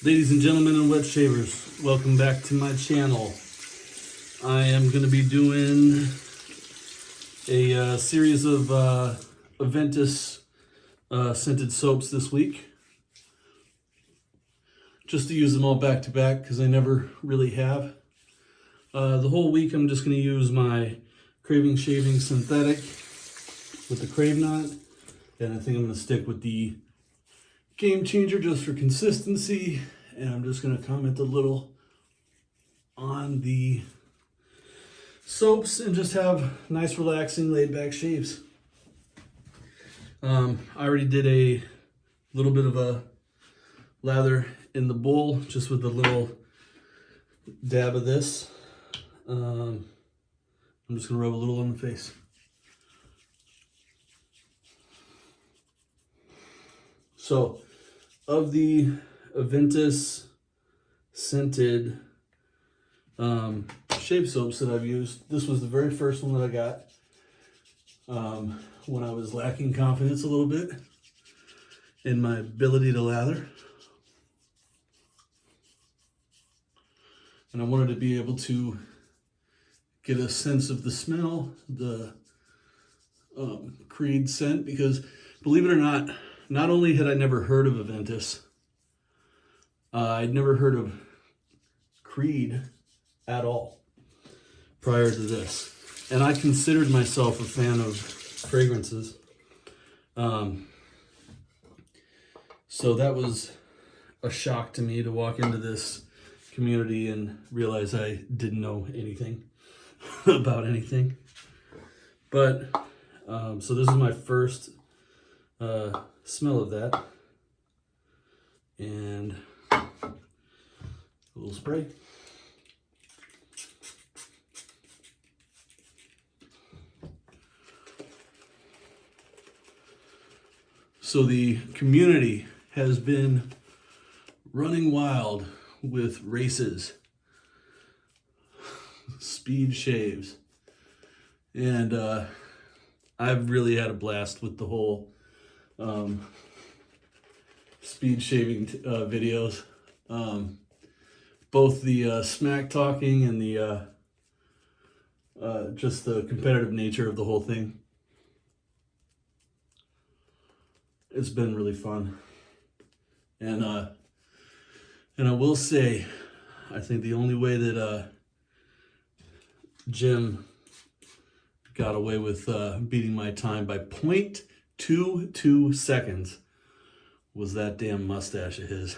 Ladies and gentlemen and wet shavers, welcome back to my channel. I am going to be doing a series of Aventus scented soaps this week. Just to use them all back to back because I never really have. The whole week I'm just going to use my Craving Shaving Synthetic with the Crave Knot. And I think I'm going to stick with the Game Changer just for consistency. And I'm just going to comment a little on the soaps and just have nice, relaxing, laid-back shaves. I already did a little bit of a lather in the bowl just with a little dab of this. I'm just going to rub a little on the face. So, of the Aventus scented shave soaps that I've used, this was the very first one that I got when I was lacking confidence a little bit in my ability to lather. And I wanted to be able to get a sense of the smell, the Creed scent, because believe it or not only had I never heard of Aventus, I'd never heard of Creed at all prior to this. And I considered myself a fan of fragrances. So that was a shock to me to walk into this community and realize I didn't know anything about anything. But, so this is my first smell of that. And a little spray. So the community has been running wild with races, speed shaves, and I've really had a blast with the whole speed shaving videos. Both the smack talking and the just the competitive nature of the whole thing. It's been really fun. And I will say, I think the only way that Jim got away with beating my time by 0.22 seconds was that damn mustache of his.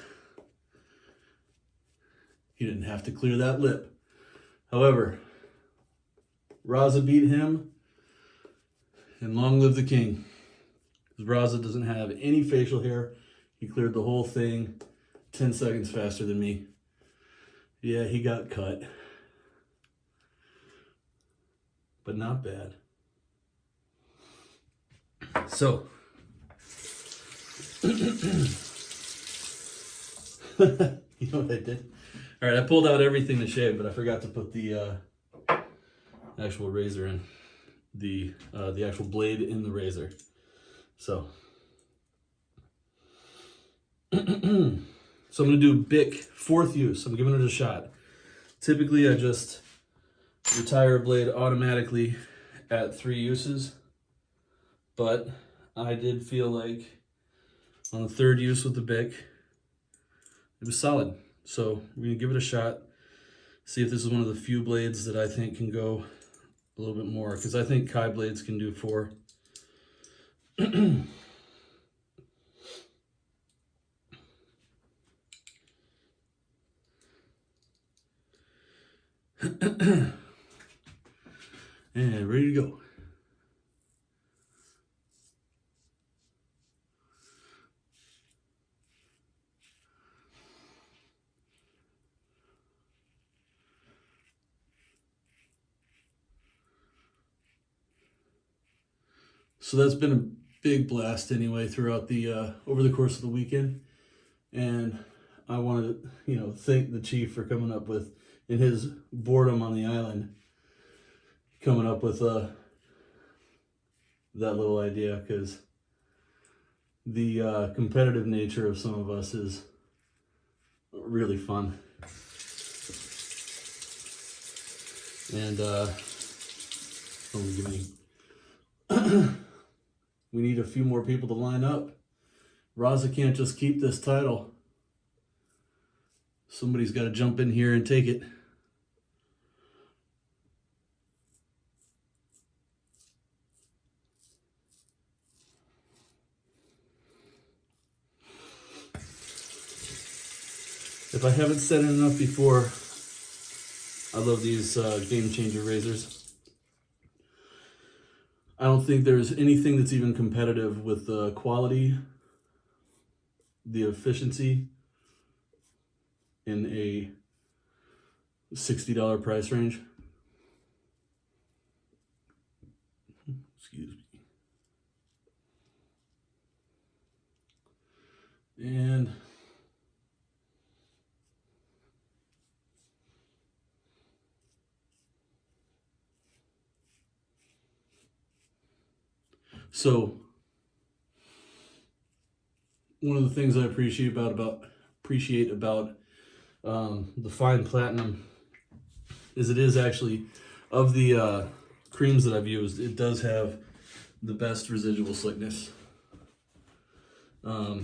He didn't have to clear that lip. However, Raza beat him, and long live the king. Raza doesn't have any facial hair. He cleared the whole thing 10 seconds faster than me. Yeah, he got cut. But not bad. So, you know what I did? All right, I pulled out everything to shave, but I forgot to put the actual razor in, the actual blade in the razor. So, so I'm gonna do Bic 4th use. I'm giving it a shot. Typically, I just retire a blade automatically at 3 uses, but I did feel like on the 3rd use with the Bic, it was solid. So we're gonna give it a shot, see if this is one of the few blades that I think can go a little bit more, because I think Kai blades can do 4. And ready to go. So that's been a big blast anyway throughout the over the course of the weekend, and I wanted to thank the chief for coming up with, in his boredom on the island, coming up with that little idea, because the competitive nature of some of us is really fun. And we need a few more people to line up. Raza can't just keep this title. Somebody's got to jump in here and take it. If I haven't said it enough before, I love these Game Changer razors. I don't think there's anything that's even competitive with the quality, the efficiency in a $60 price range. Excuse me. And so one of the things I appreciate about the fine platinum is it is actually, of the creams that I've used, it does have the best residual slickness. I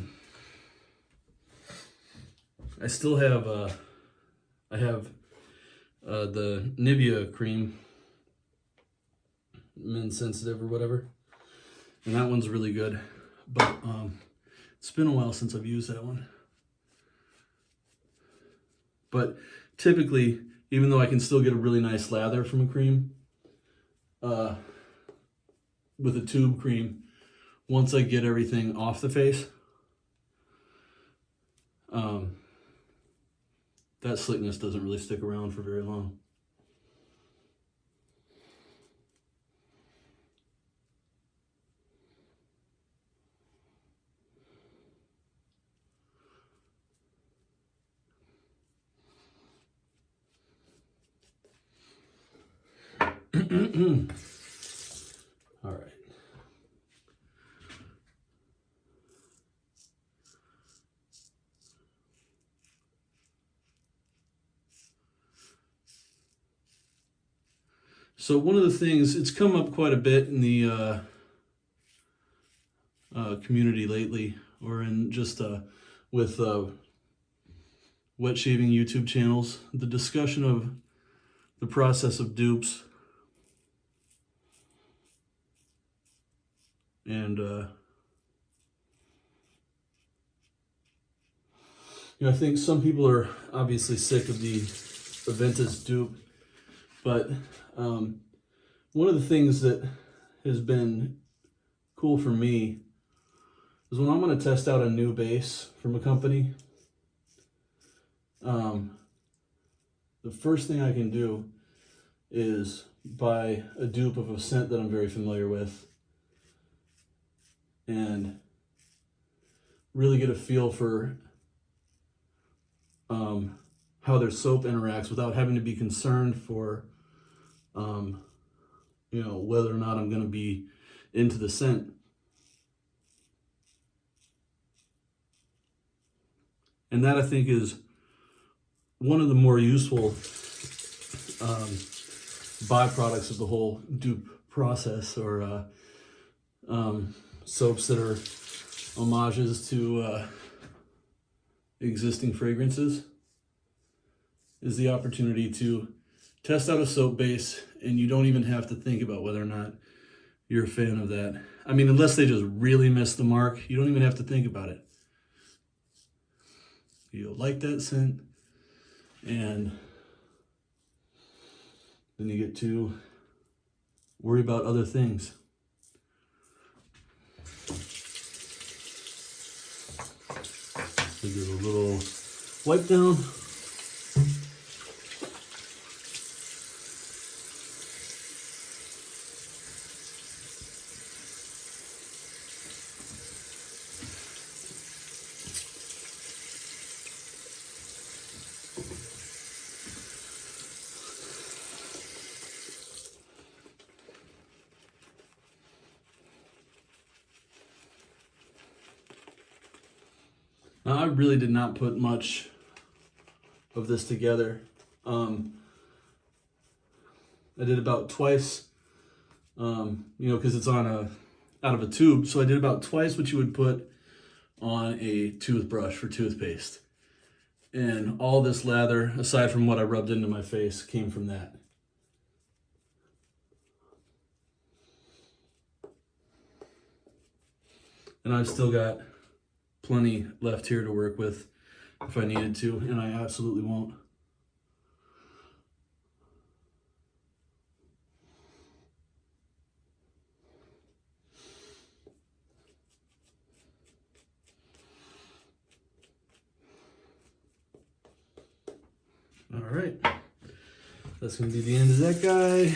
still have the Nivea cream, men's sensitive or whatever, and that one's really good, but it's been a while since I've used that one. But typically, even though I can still get a really nice lather from a cream, with a tube cream, once I get everything off the face, that slickness doesn't really stick around for very long. All right. So one of the things, it's come up quite a bit in the community lately, or in just with wet shaving YouTube channels, the discussion of the process of dupes. And I think some people are obviously sick of the Aventus dupe, but one of the things that has been cool for me is when I'm going to test out a new base from a company, the first thing I can do is buy a dupe of a scent that I'm very familiar with and really get a feel for how their soap interacts without having to be concerned for whether or not I'm going to be into the scent. And that, I think, is one of the more useful byproducts of the whole dupe process, or soaps that are homages to existing fragrances, is the opportunity to test out a soap base, and you don't even have to think about whether or not you're a fan of that. I mean, unless they just really miss the mark, you don't even have to think about it. You'll like that scent, and then you get to worry about other things. So give a little wipe down. Now, I really did not put much of this together. I did about twice, because it's out of a tube. So I did about twice what you would put on a toothbrush for toothpaste. And all this lather, aside from what I rubbed into my face, came from that. And I've still got plenty left here to work with if I needed to, and I absolutely won't. All right, that's going to be the end of that guy.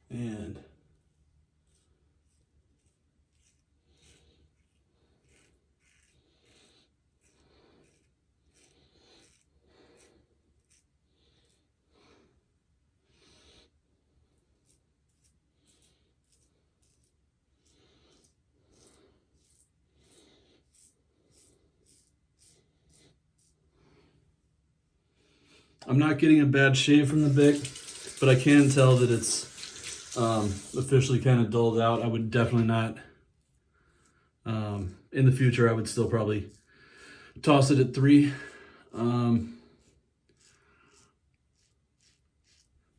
And I'm not getting a bad shave from the Bic, but I can tell that it's officially kind of dulled out. I would definitely not, in the future, I would still probably toss it at 3.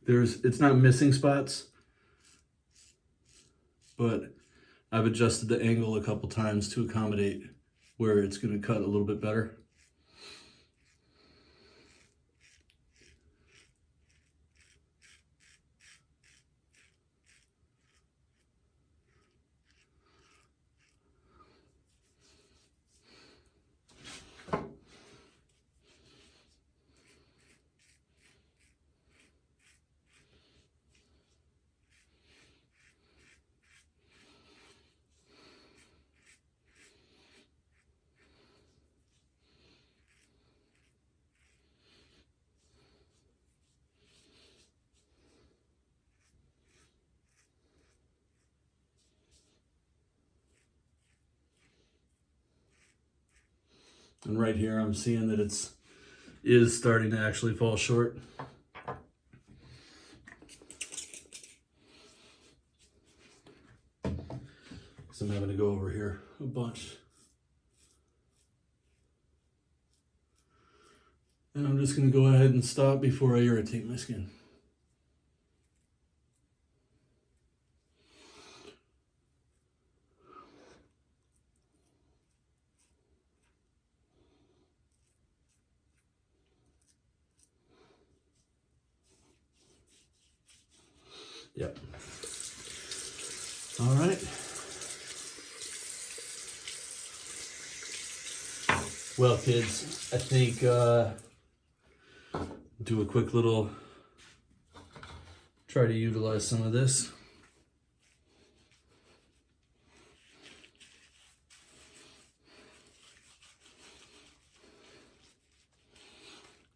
It's not missing spots, but I've adjusted the angle a couple times to accommodate where it's going to cut a little bit better. And right here, I'm seeing that is starting to actually fall short. So I'm having to go over here a bunch. And I'm just going to go ahead and stop before I irritate my skin. Yep. All right. Well, kids, I think do a quick little try to utilize some of this.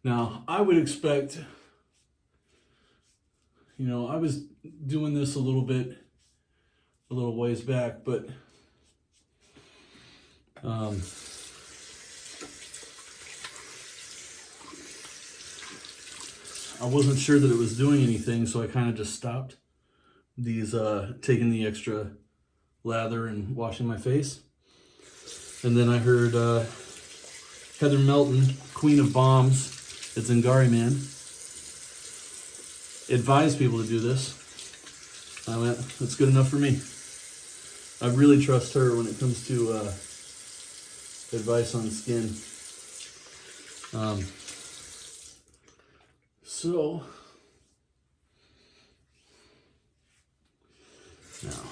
Now, I would expect, I was doing this a little ways back, but I wasn't sure that it was doing anything, so I kind of just stopped taking the extra lather and washing my face. And then I heard Heather Melton, Queen of Bombs at Zingari Man, advise people to do this. I went, that's good enough for me. I really trust her when it comes to advice on skin. So now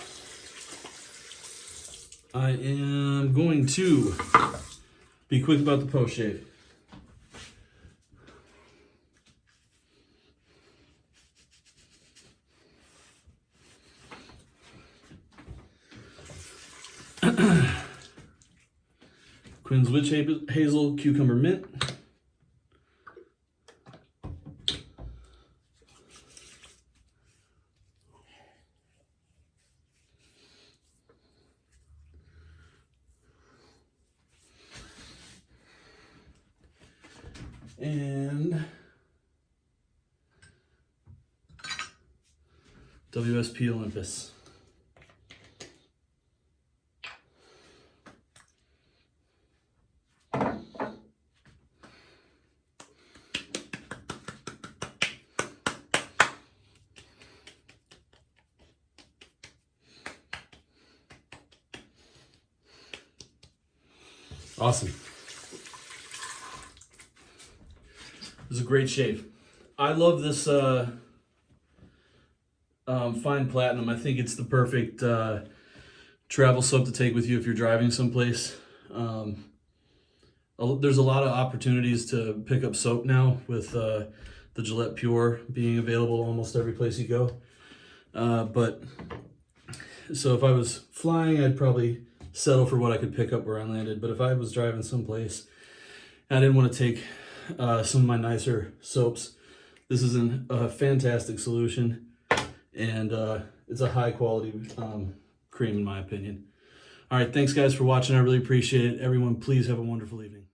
I am going to be quick about the post shave. Quinn's Witch Hazel Cucumber Mint. And WSP Olympus. Awesome. This is a great shave. I love this fine platinum. I think it's the perfect travel soap to take with you if you're driving someplace. There's a lot of opportunities to pick up soap now with the Gillette Pure being available almost every place you go. But so if I was flying, I'd probably settle for what I could pick up where I landed. But if I was driving someplace and I didn't want to take some of my nicer soaps, this is a fantastic solution, and it's a high quality cream in my opinion. All right, thanks guys for watching. I really appreciate it. Everyone, please have a wonderful evening.